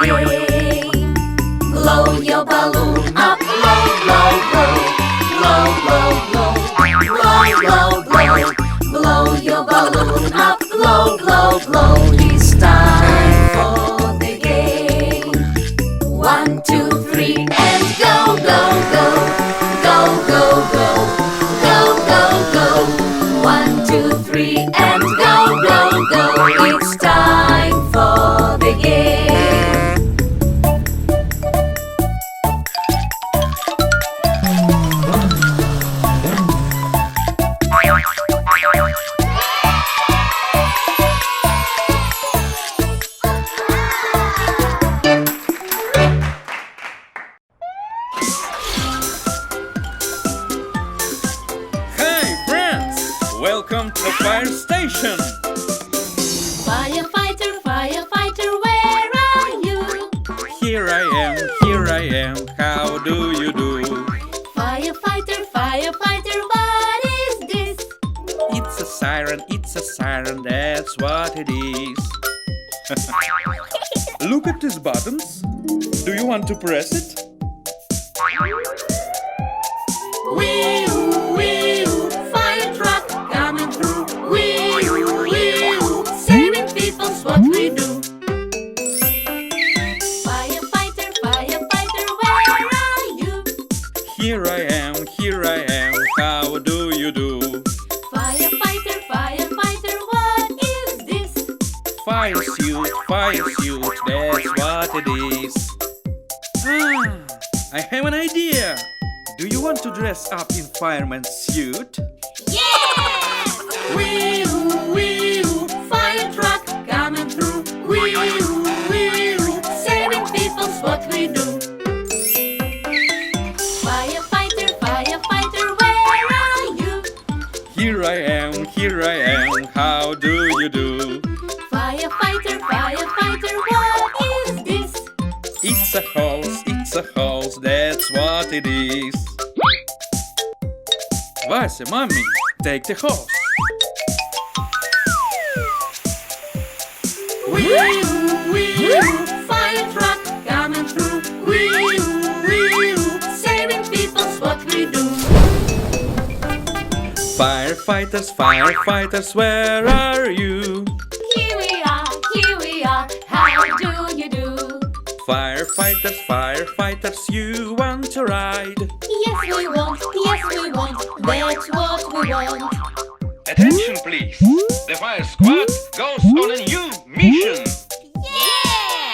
day. Blow your balloon up, blow, blow, blow. Blow, blow, blow. Blow, blow, blow. Blow your balloon up, blow, blow, blow. It's time for the game. 1, 2, 3, and go, go, go. Go, go, go. Go, go, go. 1, 2, 3, and go, go, go. It's time for the game. Welcome to the fire station! Firefighter, firefighter, where are you? Here I am, how do you do? Firefighter, firefighter, what is this? It's a siren, that's what it is. Look at these buttons. Do you want to press it? Wee-oo, wee-oo, fire truck coming through. Wee-oo, wee-oo, saving people's what we do. Firefighter, firefighter, where are you? Here I am, how do you do? Firefighter, firefighter, what is this? Fire suit, that's what it is. I have an idea! Do you want to dress up in fireman's suit? Yes! Wee-oo, wee-oo, fire truck coming through. Wee-oo, wee-oo, saving people's what we do. Firefighter, firefighter, where are you? Here I am, how do you do? Firefighter, firefighter, what is this? It's a hose, that's what it is. Вася, mommy, take the hose. Wee-oo, wee-oo, fire truck coming through. Wee-oo, wee-oo, saving people's what we do. Firefighters, where are you? Here we are, how do you do? Firefighters, you want to ride? Yes we want, that's what we want. Attention please, the fire squad goes on a new mission. Yeah!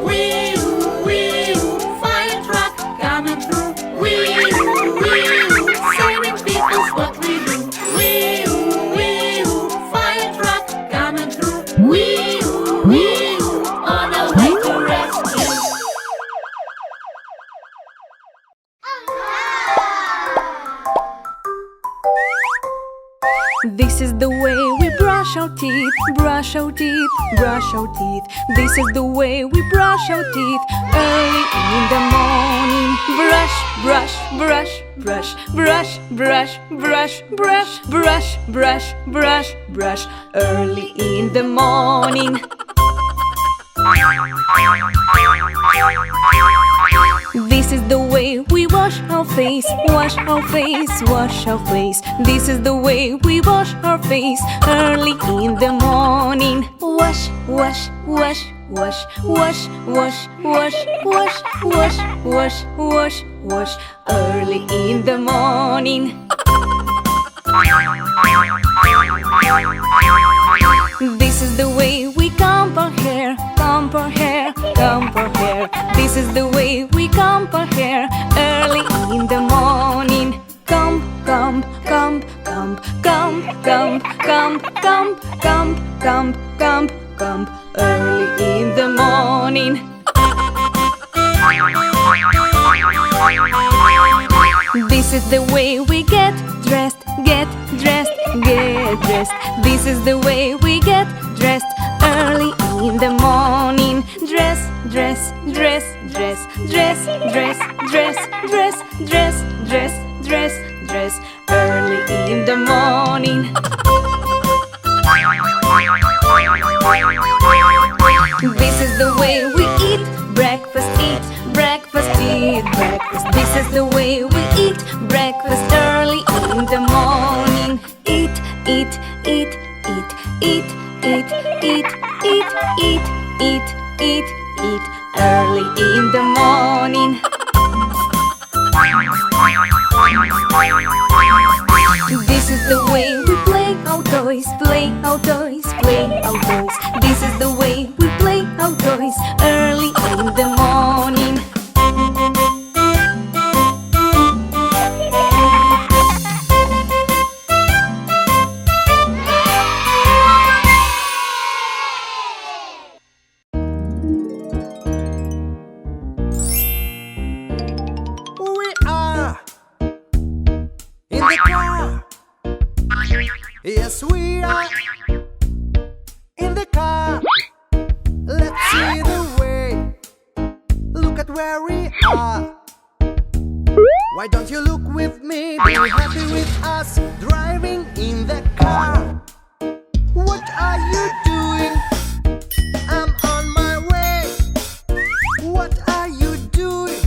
Wee-oo, wee-oo, fire truck coming through. Wee-oo, wee-oo, saving people's what we do. Wee-oo, wee-oo, fire truck coming through. Wee-oo, wee-oo, on our way to rescue. This is the way we brush our teeth, brush our teeth, brush our teeth. This is the way we brush our teeth early in the morning. Brush, brush, brush, brush, brush, brush, brush, brush, brush, brush, brush, brush, early in the morning. This is the way we wash our face, wash our face, wash our face. This is the way we wash our face early in the morning. Wash, wash, wash, wash, wash, wash, wash, wash, wash, wash, wash, wash, early in the morning. This is the way we comb our hair, comb our hair, comb our hair. This is the way we comb our hair early in the morning. Comb, comb, comb, comb, comb, comb, comb, comb, comb, comb, comb, comb, early in the morning. This is the way we get dressed, get dressed, get dressed. This is the way we get dressed early in the morning. Dress, dress, dress, dress, dress, dress, dress, dress, dress, dress, dress, dress, early in the morning. This is the way we eat breakfast, eat breakfast, eat breakfast. This is the way we eat breakfast early in the morning. Eat, eat, eat, eat, eat, eat, eat, eat, eat, eat, eat, eat, early in the morning. This is the way we play our toys, play our toys, play our toys. This is the way we play our toys early in the morning. We are in the car. Yes, we are in the car. Let's see the way. Look at where we are. Why don't you look with me? Be happy with us driving in the car. What are you doing? I'm on my way. What are you doing?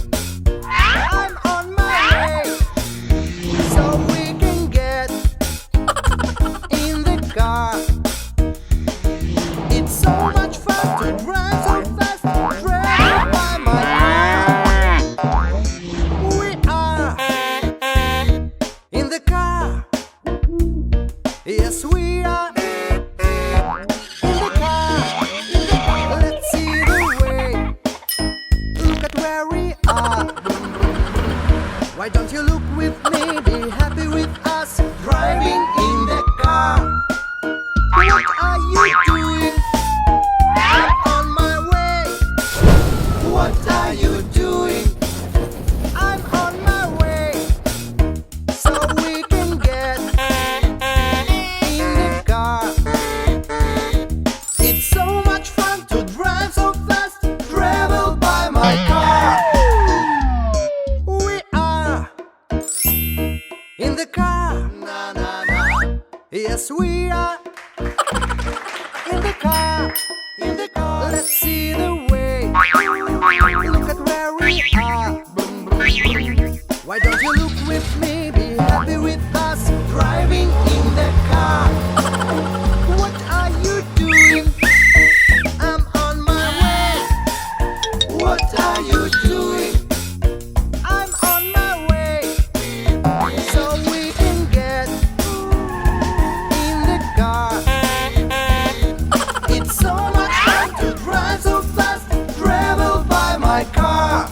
I'm on my way. So we can get in the car. It's so much fun to drive so fast, driven by my car. We are in the car. Yes, we are in the car. Let's see the way. Look at where we are. Why don't you look with me? Be happy with us driving in the car. What are you doing? I'm on my way. What are you doing? I'm on my way. So we can get in the car. It's so much fun to drive so fast, travel by my car. We are in the car. Na, na, na. Yes, we are in the car. In the car. Let's see the way. Look at where we are. Why don't you look with me? Be happy with us driving in the car. What are you doing? I'm on my way. What are you doing? I'm on my way. So we can get in the car. It's so much fun to drive so fast, travel by my car.